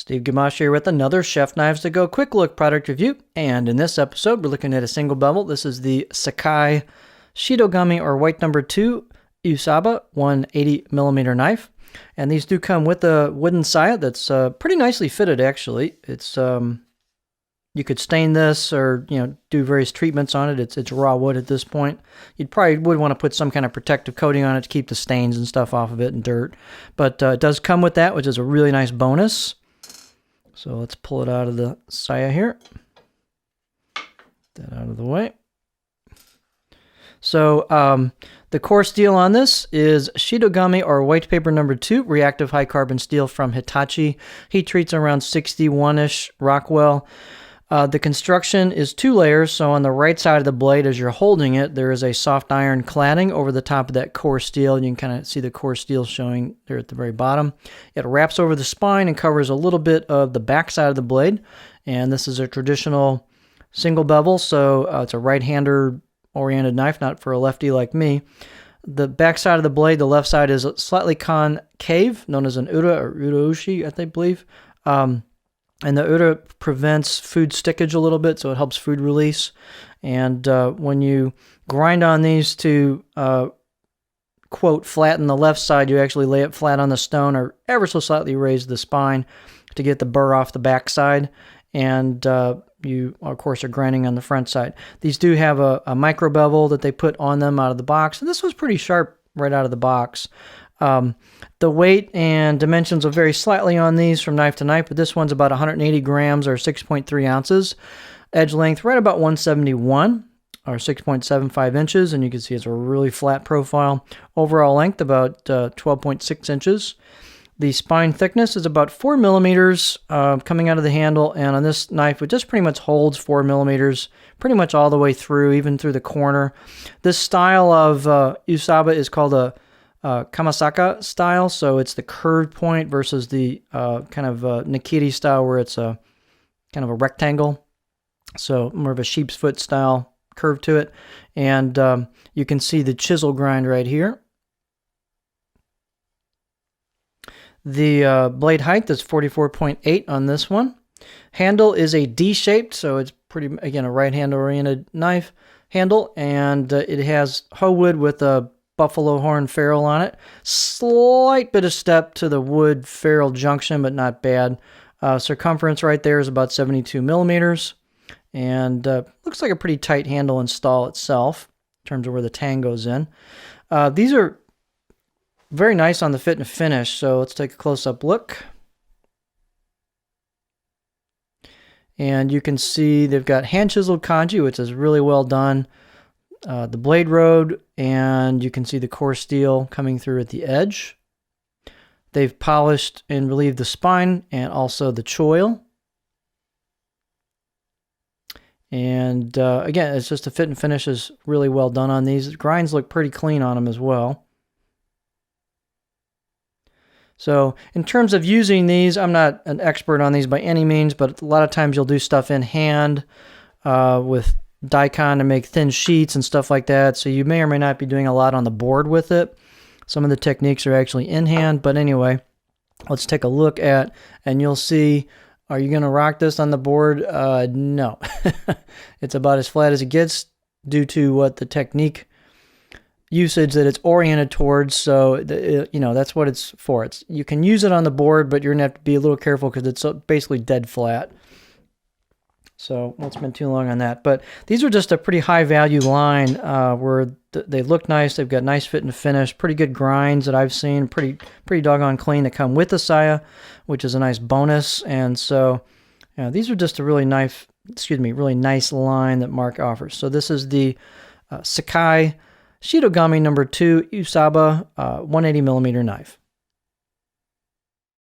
Steve Gamache here with another Chef Knives to Go quick look product review. And in this episode, we're looking at a single bevel. This is the Sakai Shitogami or white number 2 Usaba 180mm knife. And these do come with a wooden saya that's pretty nicely fitted, actually. It's you could stain this or do various treatments on it. It's raw wood at this point. You'd probably would want to put some kind of protective coating on it to keep the stains and stuff off of it and dirt. But it does come with that, which is a really nice bonus. So let's pull it out of the saya here. Get that out of the way. So the core steel on this is Shitogami or white paper number 2 reactive high carbon steel from Hitachi. Heat treats around 61-ish Rockwell. The construction is 2 layers, so on the right side of the blade as you're holding it, there is a soft iron cladding over the top of that core steel. You can kind of see the core steel showing there at the very bottom. It wraps over the spine and covers a little bit of the back side of the blade. And this is a traditional single bevel, so it's a right-hander oriented knife, not for a lefty like me. The back side of the blade, the left side is slightly concave, known as an ura or uraushi, I believe. And the ura prevents food stickage a little bit, so it helps food release. And when you grind on these to, quote, flatten the left side, you actually lay it flat on the stone or ever so slightly raise the spine to get the burr off the back side. And you, of course, are grinding on the front side. These do have a micro bevel that they put on them out of the box. And this was pretty sharp right out of the box. The weight and dimensions will vary slightly on these from knife to knife, but this one's about 180 grams or 6.3 ounces. Edge length right about 171 or 6.75 inches, and you can see it's a really flat profile. Overall length about 12.6 inches. The spine thickness is about 4 millimeters coming out of the handle, and on this knife, it just pretty much holds 4 millimeters pretty much all the way through, even through the corner. This style of Usaba is called a Kamasaka style, so it's the curved point versus the kind of Nikiri style where it's a kind of a rectangle, so more of a sheep's foot style curve to it. And you can see the chisel grind right here. The blade height is 44.8 on this one. Handle is a D-shaped, so it's pretty, again, a right-hand oriented knife handle, and it has hoe wood with a buffalo horn ferrule on it. Slight bit of step to the wood ferrule junction, but not bad. Circumference right there is about 72 millimeters. And looks like a pretty tight handle install itself in terms of where the tang goes in. These are very nice on the fit and finish, so let's take a close-up look. And you can see they've got hand-chiseled kanji, which is really well done. The blade road, and you can see the core steel coming through at the edge. They've polished and relieved the spine and also the choil. And again, it's just the fit and finish is really well done on these. The grinds look pretty clean on them as well. So in terms of using these, I'm not an expert on these by any means, but a lot of times you'll do stuff in hand with daikon to make thin sheets and stuff like that, so you may or may not be doing a lot on the board with it. Some of the techniques are actually in hand, but anyway, let's take a look at, and you'll see, are you going to rock this on the board? No. It's about as flat as it gets due to what the technique usage that it's oriented towards, so that's what it's for. You can use it on the board, but you're going to have to be a little careful because it's basically dead flat. So won't spend too long on that. But these are just a pretty high value line where they look nice. They've got nice fit and finish, pretty good grinds that I've seen, pretty doggone clean, that come with the saya, which is a nice bonus. And so these are just a really nice line that Mark offers. So this is the Sakai Shitogami number 2 Usaba 180mm knife.